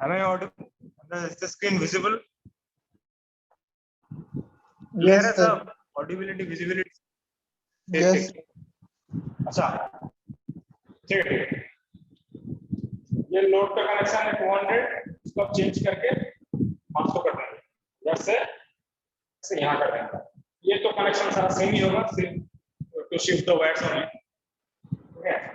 Am I audible? Is the screen visible? Yes, Clear as sir. audibility, visibility. Yes. अच्छा ठीक है, ये load का कनेक्शन है 200, इसको आप चेंज करके 500 कर देंगे, इधर से यहाँ कर देंगे। ये तो कनेक्शन सारा सेम ही होगा, सिर्फ to shift the wires only. ठीक है,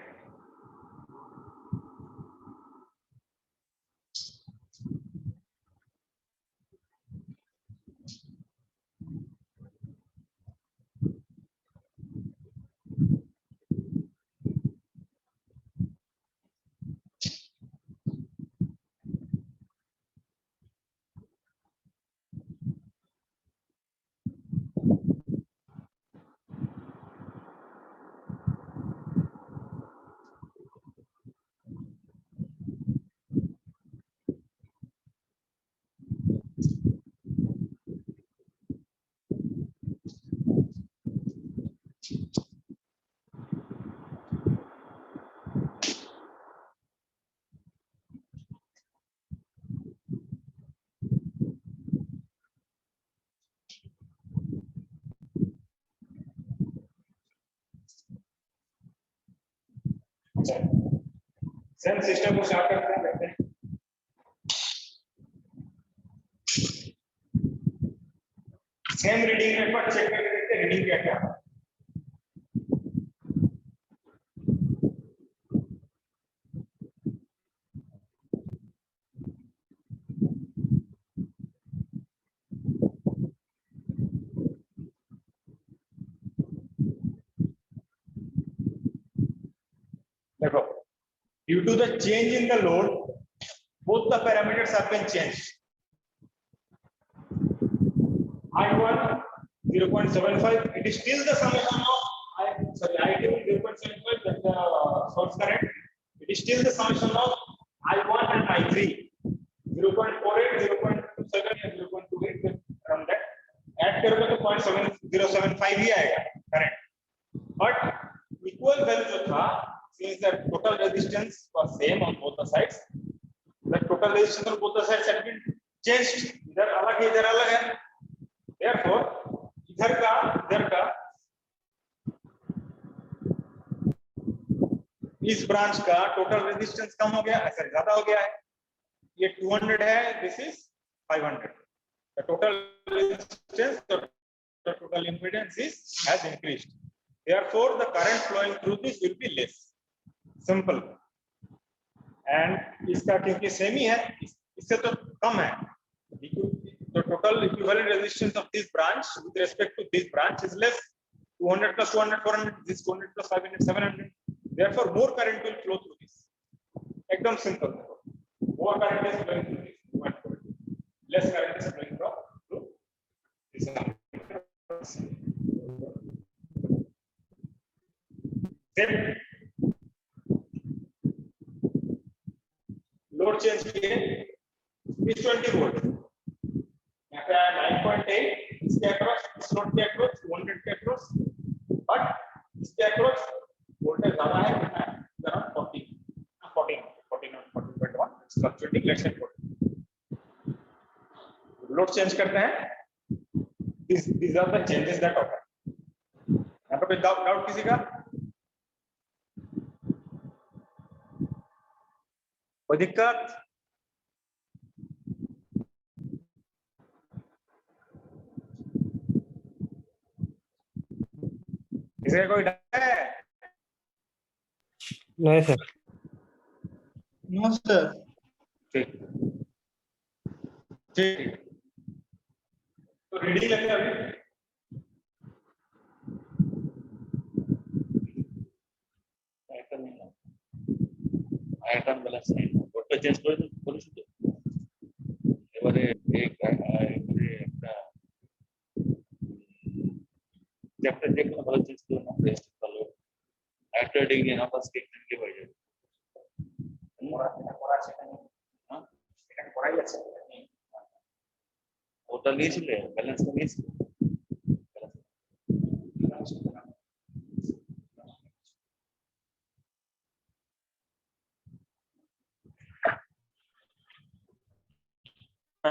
सेम सिस्टम को स्टार्ट करते हैं, देखते हैं। सेम रीडिंग में एक बार चेक करके देखते हैं रीडिंग क्या क्या है। देखो, due to the change in the load, both the parameters have been changed. I1 0.75, it is still the summation of I2 0.75, that's the source current. It is still the summation of I1 and I3 0.48, 0.27 and 0.28 around that. Add करोगे तो 0.7075 ही आएगा current. But equal value जो था, since the total resistance was same on both the sides, the total resistance on both the sides had been changed. इधर अलग है, इधर अलग है. Therefore, इधर का इस ब्रांच का टोटल रेजिस्टेंस कम हो गया, ऐसा ज्यादा हो गया है। ये 200 है, this is 500. The total resistance, the total impedance has increased. Therefore, the current flowing through this will be less. Simple. And इसका क्योंकि सेम ही है, इससे तो कम है, the total equivalent resistance of this branch with respect to this branch is less. 200 plus 200 400, this 200 plus 500 700. Therefore, more current will flow through this. एकदम simple. More current is flowing through this. Less current is flowing through this. Then load change किए, is 20 volt. यहाँ पे 9.8, इसके across, इस load के across 200 के across, but इसके across voltage ज्यादा है, कितना है? Around 14.1, it's fluctuating, let's say 14. Load change करते हैं, these are the changes that occur. यहाँ पे कोई डाउट किसी का? कोई दिक्कत? किसी कोई डाउट है? नहीं सर। No, sir. ठीक ठीक, तो रीडिंग लेते हैं अभी। आयटन बैलेंस नहीं, वोल्टेज चेंज करू शकतो एवरे एक একটা चैप्टर देखना बहुत चेंज करना रेस्ट कर लो आफ्टर डिग्री ना पास टेक्निक के पाहिजे हां এটা করাই আছে ওটা নিয়েছিলে ব্যালেন্স নিয়েছিলে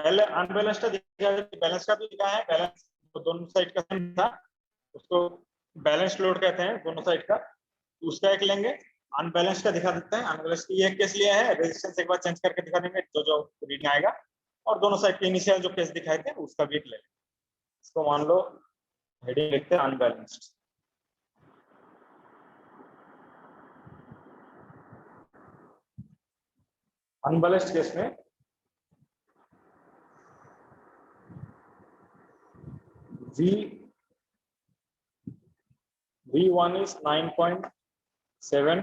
पहले अनबैलेंस का दिखा, बैलेंस का भी दिखा है, बैलेंस तो दोनों साइड का सेम था, उसको बैलेंस लोड कहते हैं दोनों साइड का, उसका एक लेंगे। अनबैलेंस का दिखा देते हैं, अनबैलेंस की एक केस लिया है, रेजिस्टेंस एक बार चेंज करके दिखा देंगे जो जो रीडिंग आएगा, और दोनों साइड के इनिशियल जो केस दिखाए थे उसका भी एक ले लेंगे। इसको मान लो हेडिंग लिखते हैं अनबैलेंस्ड। अनबैलेंस्ड केस में V1 is 9.7,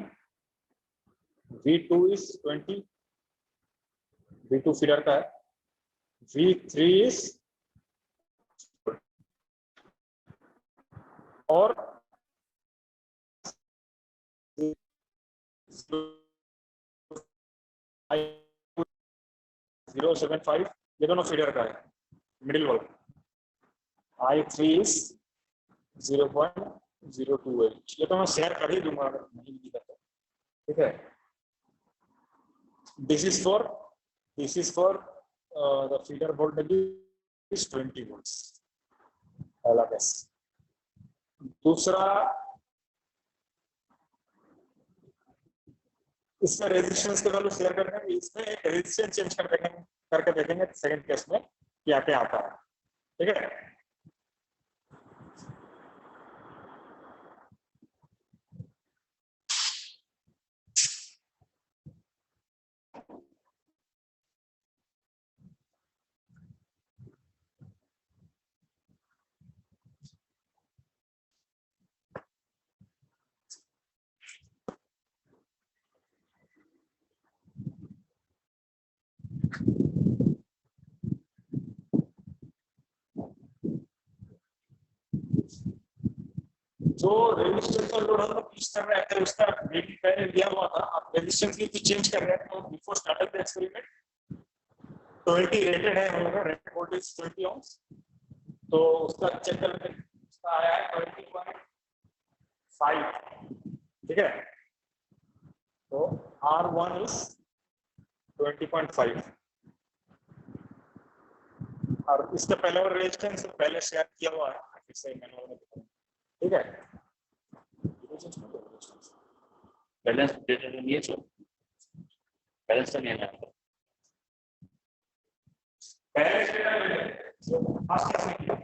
V2 is 20, V2 feeder का है, V3 is और 0.75 ये दोनों फीडर का है, मिडिल वाला। I3 is 0.028, ये तो मैं शेयर कर ही दूंगा अगर नहीं दिखा तो, ठीक है। This is for the feeder voltage is 20 volts, पहला केस। दूसरा इसमें रेजिस्टेंस के वैल्यू शेयर करते हैं, इसमें एक रेजिस्टेंस चेंज कर देंगे करके देखेंगे सेकंड केस में क्या क्या आता है, ठीक है। जो रेजिस्टेंस और लोड हम लोग यूज कर रहे थे उसका रेटिंग पहले दिया हुआ था, आप रेजिस्टेंस की कुछ चेंज कर रहे हैं तो before starting the experiment 20 rated है हम लोग का, रेटेड वोल्टेज 20 ohms, तो उसका चेक करके उसका आया है 20.5, ठीक है। तो R1 is 20.5 और इसके पहले और रेजिस्टेंस पहले शेयर किया हुआ है, फिर से मैनुअल में दिखाऊंगा, ठीक है। बैलेंस डेटा नहीं है, बैलेंस तो नहीं है, बैलेंस डेटा फर्स्ट केस में किया।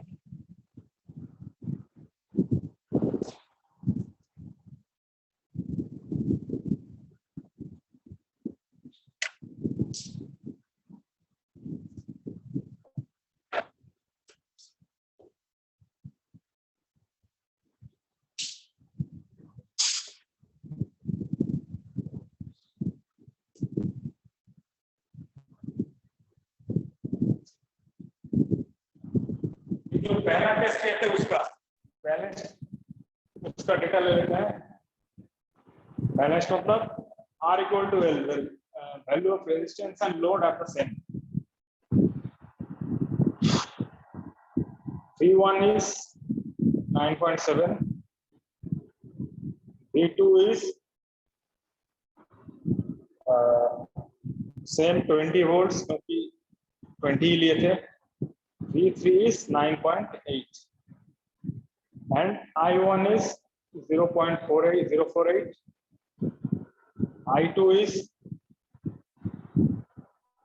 जो पहला टेस्ट किया था उसका बैलेंस, उसका डेटा ले लेते हैं। बैलेंस मतलब R equal to L, value of resistance and load are the same. V1 is 9.7, V2 is same 20 volts क्योंकि 20 लिए थे, V3 is 9.8 and I1 is 0.48, I2 is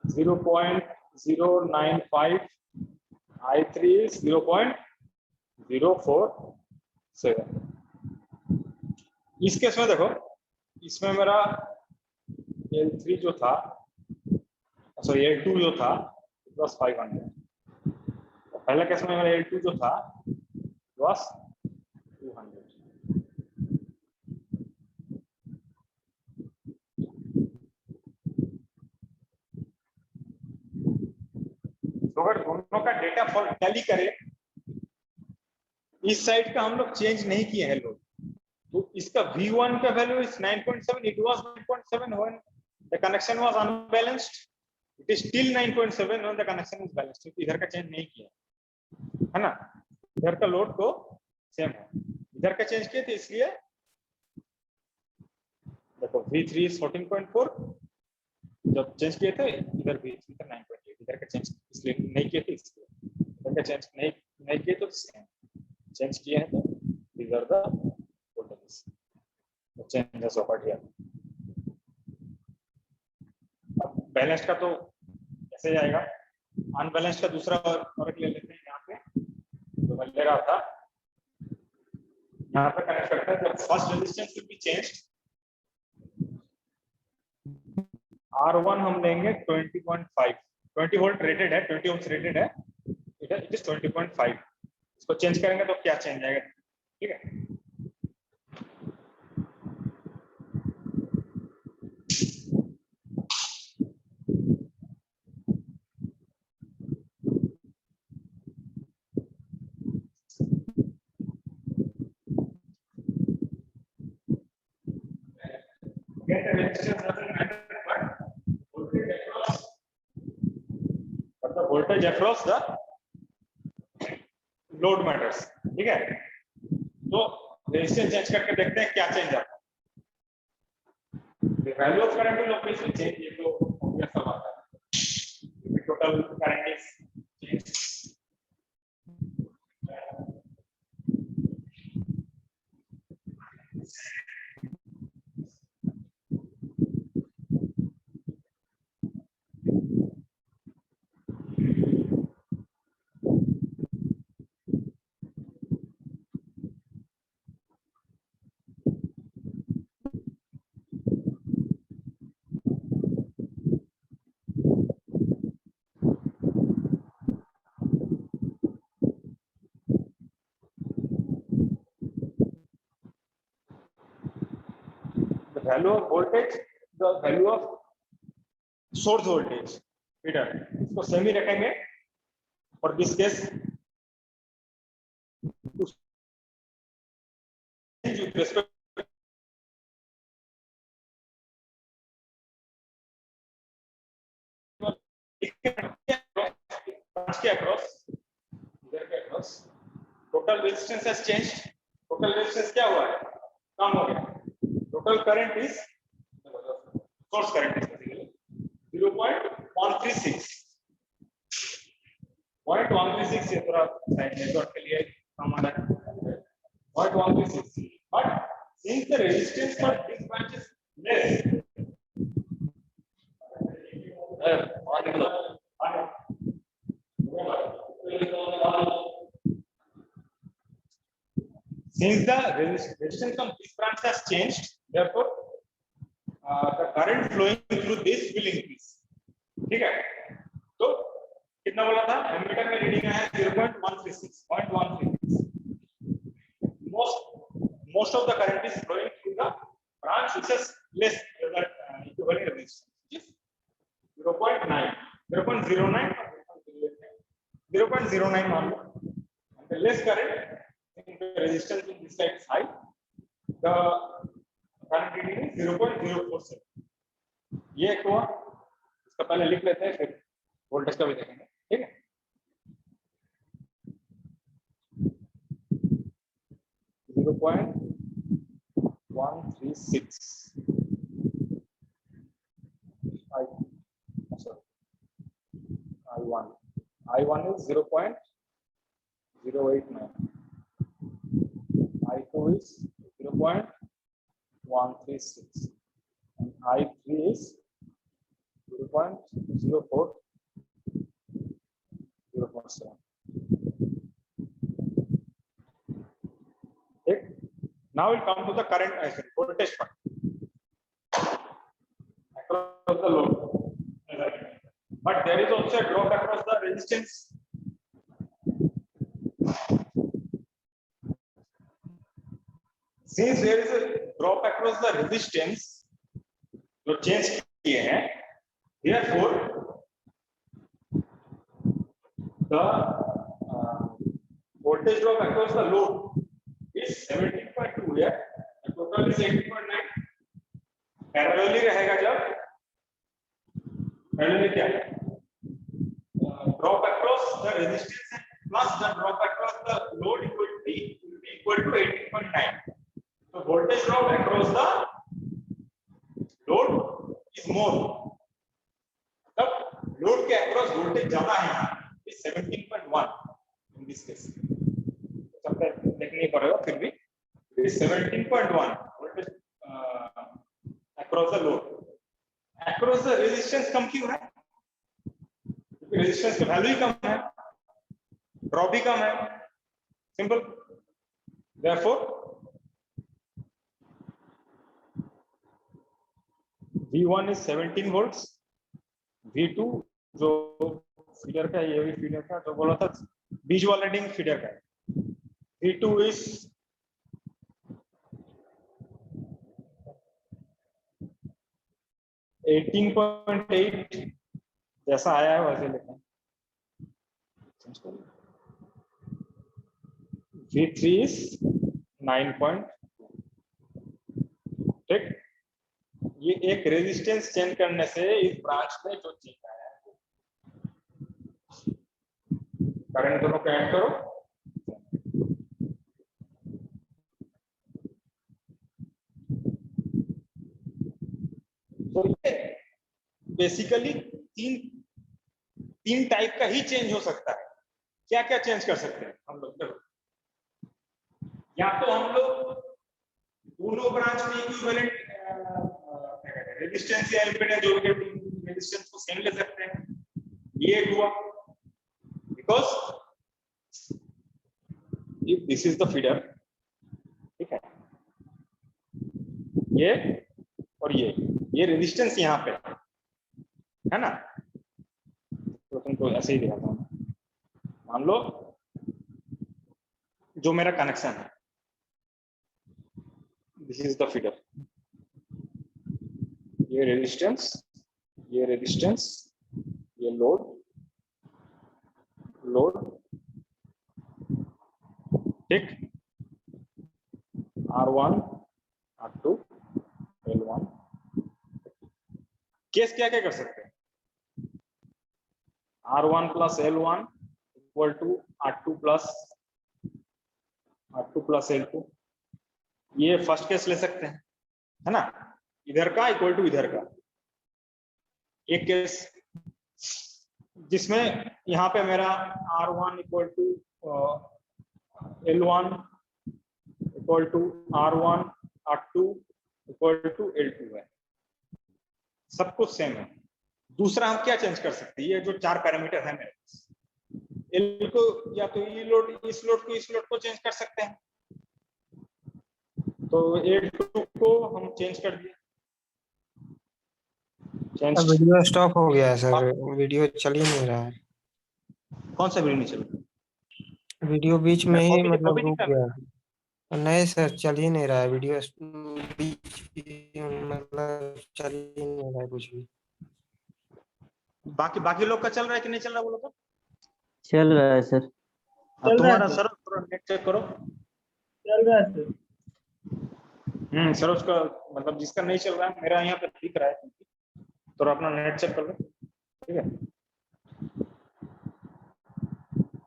0.095, I3 is 0.047। इस केस में देखो, इसमें मेरा L3 जो था, सॉरी L2 जो था it was 500, पहले केस में मेरा L2 जो था was 200। तो अगर दोनों का डेटा टैली करें, इस साइड का हम लोग चेंज नहीं किए हैं लोग, तो इसका V1 का value is 9.7, it was 9.7 when the connection was unbalanced, it is still 9.7 when the connection is balanced, क्योंकि इधर का चेंज नहीं किया है ना, इधर का लोड तो सेम है, इधर का चेंज किए थे इसलिए देखो V3 is 14.4, जब चेंज किए थे इधर V3 था 9.8, इधर इधर का चेंज इसलिए नहीं किए थे, इसलिए इधर का चेंज नहीं किए तो चेंज किए हैं तो these are the voltages. The changes occurred here. अब बैलेंस्ड का तो कैसे जाएगा, अनबैलेंस्ड का दूसरा वर्क ले लेते हैं यहाँ पे, तो मैं ले रहा था यहाँ पे कनेक्ट करते हैं, तो first resistance will be changed, R1 हम लेंगे 20.5, 20 वोल्ट रेटेड है, 20 ओम्स रेटेड है, इट इज 20.5, इसको चेंज करेंगे तो क्या चेंज आएगा, ठीक है। Get the resistance doesn't matter, but the voltage across the load matters, ठीक है। तो रेजिस्टेंस चेंज करके देखते हैं क्या चेंज आता है। The value of current will obviously change, ये तो obvious सा बात है। The total current is changed. Value of voltage, the value of source voltage, इधर इसको सेम ही रखेंगे, और दिस केस with respect के across, इधर के across, total resistance has changed, total resistance क्या हुआ है, कम हो गया, total current is source current is basically 0.136, 0.136 ये थोड़ा साइड नेटवर्क के लिए कम आ रहा है, 0.136, but since the resistance for this branch is less, since the resistance of this branch has changed, therefore the current flowing through this will increase, ठीक है। तो कितना बोला था, एमीटर में रीडिंग है 0.136, 0.136, most of the current is flowing through the branch which has less equivalent resistance, which is 0.9, 0.09 मान लो, and the less current in the resistance in this side is high, the current reading is 0.047, ये एक हुआ, इसका पहले लिख लेते हैं, फिर वोल्टेज का भी देखेंगे, ठीक है। I1 is 0.089, I2 is 0.136, and I3 is 0.04047. Now we'll come to the current voltage part across the load, but there is also a drop across the resistance. Since there is a drop across the resistance, जो change किए हैं, therefore the voltage drop across the load is 17.2 here, the total is 18.9. Parallelly रहेगा जब parallelly क्या है, drop across the resistance plus the drop across the load will be equal to 18.9. So voltage drop across the load is more. The load के across voltage ज्यादा है यहाँ 17.1 in this case, सबका देखने नहीं पड़ेगा फिर भी 17.1 voltage across the load. Across the resistance कम क्यों है? क्योंकि रेजिस्टेंस की वैल्यू ही कम है, ड्रॉप भी कम है, simple. Therefore V1 is 17 volts, V2 जो फीडर का, ये भी फीडर का जो बोला था, बीच वाला रीडिंग फीडर का है, V2 is 18.8, जैसा आया है वैसे लिखें। V3 is 9.2, ठीक। ये एक रेजिस्टेंस चेंज करने से इस ब्रांच में जो चेंज आया है, करंट दोनों का ऐड करो, तो ये बेसिकली तीन टाइप का ही चेंज हो सकता है। क्या क्या चेंज कर सकते हैं हम लोग? देखो, या तो हम लोग दोनों ब्रांच में इक्विवेलेंट रेजिस्टेंस या इम्पीडेंस जो भी रेजिस्टेंस को सेम ले सकते हैं। ये हुआ because if this is the feeder, ठीक है, ये और ये रेजिस्टेंस यहाँ पे है ना, तो तुमको ऐसे ही दिखाता हूँ। मान लो जो मेरा कनेक्शन है, दिस इज द फीडर, ये रेजिस्टेंस, ये लोड, ठीक, R1 R2 L1। केस क्या क्या कर सकते हैं? R1 plus L1 equal to R2 plus L2, ये फर्स्ट केस ले सकते हैं, है ना, इधर का इक्वल टू इधर का। एक केस जिसमें यहाँ पे मेरा R1 equal to L1 equal to R1 R2 equal to L2 है, सब कुछ सेम है। दूसरा हम क्या चेंज कर सकते हैं? ये जो चार पैरामीटर है मेरे पास, L को या तो ये लोड, इस लोड को चेंज कर सकते हैं, तो L2 को हम चेंज कर दिए। वीडियो स्टॉप हो गया है सर, वीडियो चल ही नहीं रहा है। कौन सा वीडियो नहीं चल रहा? वीडियो बीच में ही मतलब कॉपी रुक गया। नहीं सर, चल ही नहीं रहा है वीडियो, बीच मतलब चल ही नहीं रहा है कुछ भी। बाकी लोग का चल रहा है कि नहीं चल रहा? बोलो तो। चल रहा है सर। तुम्हारा सर नेट चेक करो। चल रहा है सर। सरोज का मतलब जिसका नहीं चल रहा है, मेरा यहाँ पे दिख रहा है, तो अपना नेट चेक कर लो, ठीक है।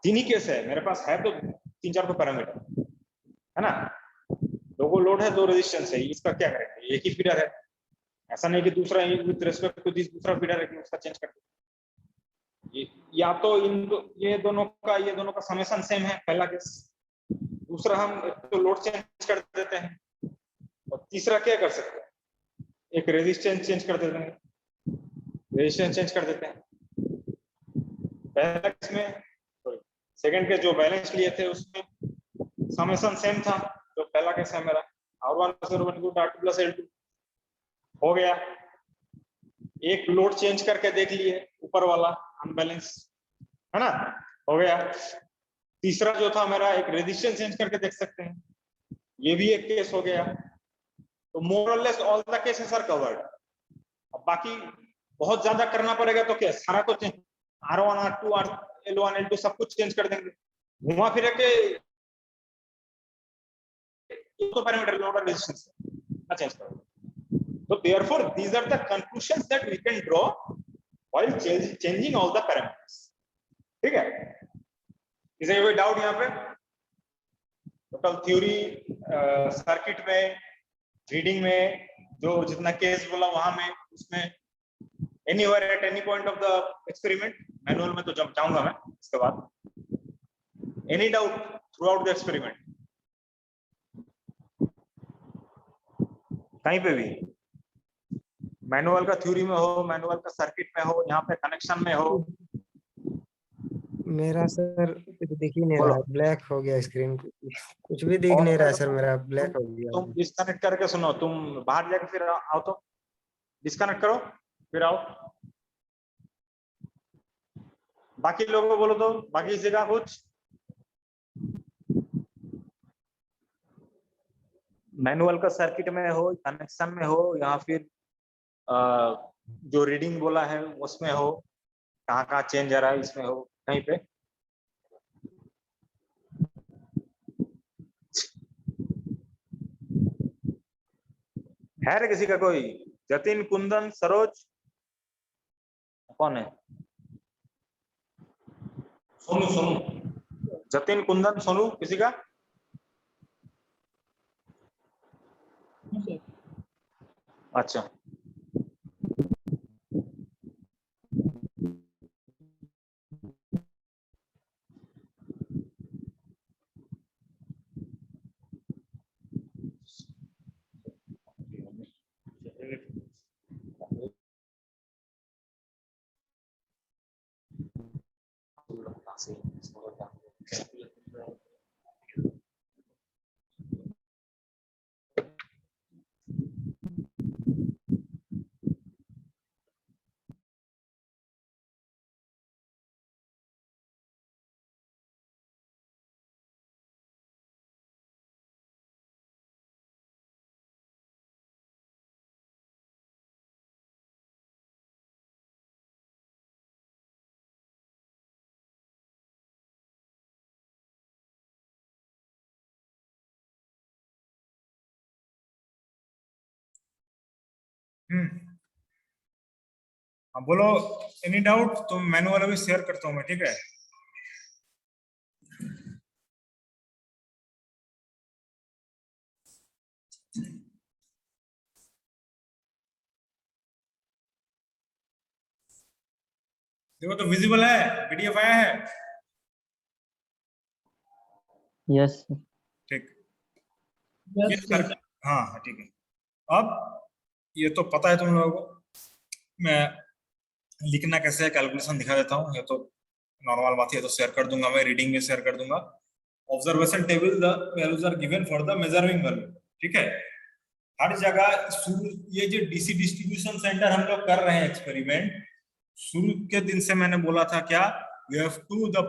तीन ही केस है मेरे पास, है तो 3-4 पैरामीटर, है ना। दो लोड है, 2 रेजिस्टेंस है, इसका क्या करेंगे? एक ही फीडर है, ऐसा नहीं कि दूसरा विद रिस्पेक्ट टू दिस दूसरा फीडर है कि उसका चेंज कर दो। या तो ये दोनों का समेशन सेम है, पहला केस। दूसरा हम तो लोड चेंज कर देते हैं, और तीसरा क्या कर सकते हैं? एक रेजिस्टेंस चेंज कर देते हैं, पहला केस में, सेकंड के जो बैलेंस लिए थे उसमें समेशन सेम था, जो पहला केस है मेरा, R1 प्लस L2 हो गया। एक लोड चेंज करके देख लिए, ऊपर वाला अनबैलेंस, है ना, हो गया। तीसरा जो था मेरा, एक रेजिस्टेंस चेंज करके देख सकते हैं, ये भी एक केस हो गया। तो मोर और less all the cases are covered. अब बाकी बहुत ज्यादा करना पड़ेगा तो क्या, सारा कुछ R1 R2 L1 L2 सब कुछ चेंज कर देंगे, घुमा फिर के तो पैरामीटर लोड और रेजिस्टेंस ना चेंज करो। तो therefore these are the conclusions that we can draw while changing all the parameters, ठीक है। किसी कोई डाउट यहाँ पे? टोटल थ्योरी, सर्किट में, रीडिंग में, जो जितना केस बोला वहां में, उसमें anywhere at any point of the experiment? Manual में तो जब जाऊंगा मैं इसके बाद. Any doubt throughout the experiment? कहीं पे भी मैनुअल का थ्योरी में हो, मैनुअल का सर्किट में हो, यहाँ पे कनेक्शन में हो. मेरा सर कुछ दिख ही नहीं बोलो. रहा, ब्लैक हो गया स्क्रीन, कुछ भी दिख नहीं रहा है सर, मेरा ब्लैक हो गया. तुम डिस्कनेक्ट करके सुनो, तुम बाहर जाके फिर आओ, तो डिस्कनेक्ट करो फिर आओ. बाकी लोगों को बोलो तो, बाकी जगह कुछ मैनुअल का सर्किट में हो, कनेक्शन में हो, या फिर जो रीडिंग बोला है उसमें हो, कहाँ कहाँ चेंज आ रहा है इसमें हो, कहीं पे. है रे किसी का कोई? जतिन, कुंदन, सरोज, कौन है? सोनू, सोनू, जतिन, कुंदन, सोनू, किसी का? अच्छा. हाँ बोलो, एनी डाउट? तो मैनुअल अभी शेयर करता हूँ मैं, ठीक है? देखो तो विजिबल है, पीडीएफ आया है. यस ठीक. Yes, sir. हाँ हाँ ठीक है. अब ये तो पता है तुम लोगों को, मैं लिखना कैसे है कैलकुलेशन दिखा देता हूँ. ये तो नॉर्मल बात है, तो शेयर कर दूंगा मैं, रीडिंग में शेयर कर दूंगा. Observation table, the values are given for the measuring value, ठीक है? हर जगह शुरू, ये जो डीसी डिस्ट्रीब्यूशन सेंटर हम लोग कर रहे हैं एक्सपेरिमेंट, शुरू के दिन से मैंने बोला था क्या, we have to the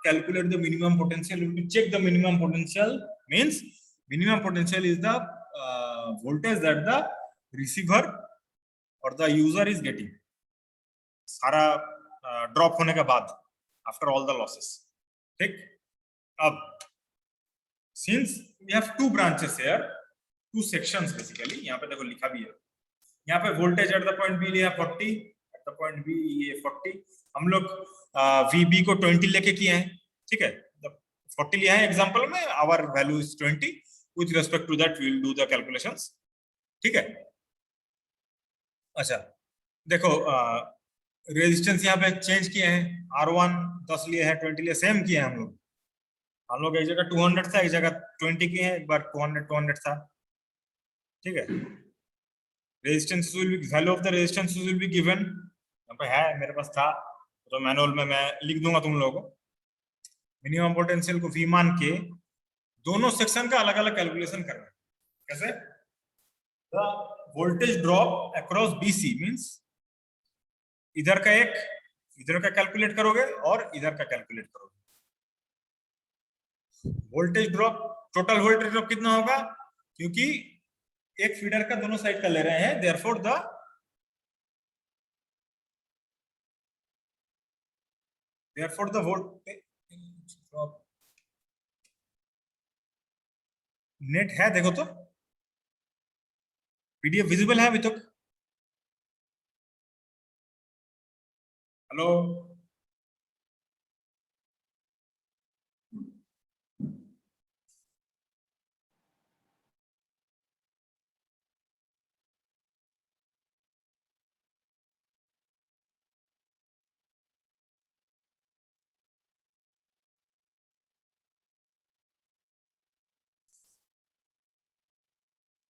calculate the minimum potential, you to check the minimum potential, means minimum potential is the voltage that the receiver और द यूजर इज गेटिंग, सारा ड्रॉप होने के बाद, आफ्टर ऑल द लॉसेस, ठीक? अब since we have two branches here, two sections basically, यहाँ पे देखो लिखा भी है, यहाँ पे voltage at the point B लिया 40, एट द पॉइंट बी ये 40, हम लोग वीबी को 20 लेके किए हैं, ठीक है? 40 लिया है एग्जांपल में, our value is 20, with respect to that we will do the calculations, ठीक है? अच्छा देखो, रेजिस्टेंस यहाँ पे चेंज किए हैं, R1 10 लिए है, 20 लिए, सेम किए हैं हम लोग एक जगह 200 था, एक जगह 20 किए हैं, एक बार 200 था, ठीक है? Resistance will be, value of the resistance will be given, यहाँ पे है मेरे पास था, तो मैनुअल में मैं लिख दूंगा तुम लोगों को. मिनिमम पोटेंशियल को V मान के दोनों सेक्शन का अलग अलग कैलकुलेशन करना है. कैसे? The voltage drop across BC means इधर का एक, इधर का कैलकुलेट करोगे और इधर का कैलकुलेट करोगे. Voltage drop, total voltage drop कितना होगा, क्योंकि एक फीडर का दोनों साइड का ले रहे हैं, therefore the voltage drop net है, देखो तो पीडीएफ विजिबल है अभी तक? हेलो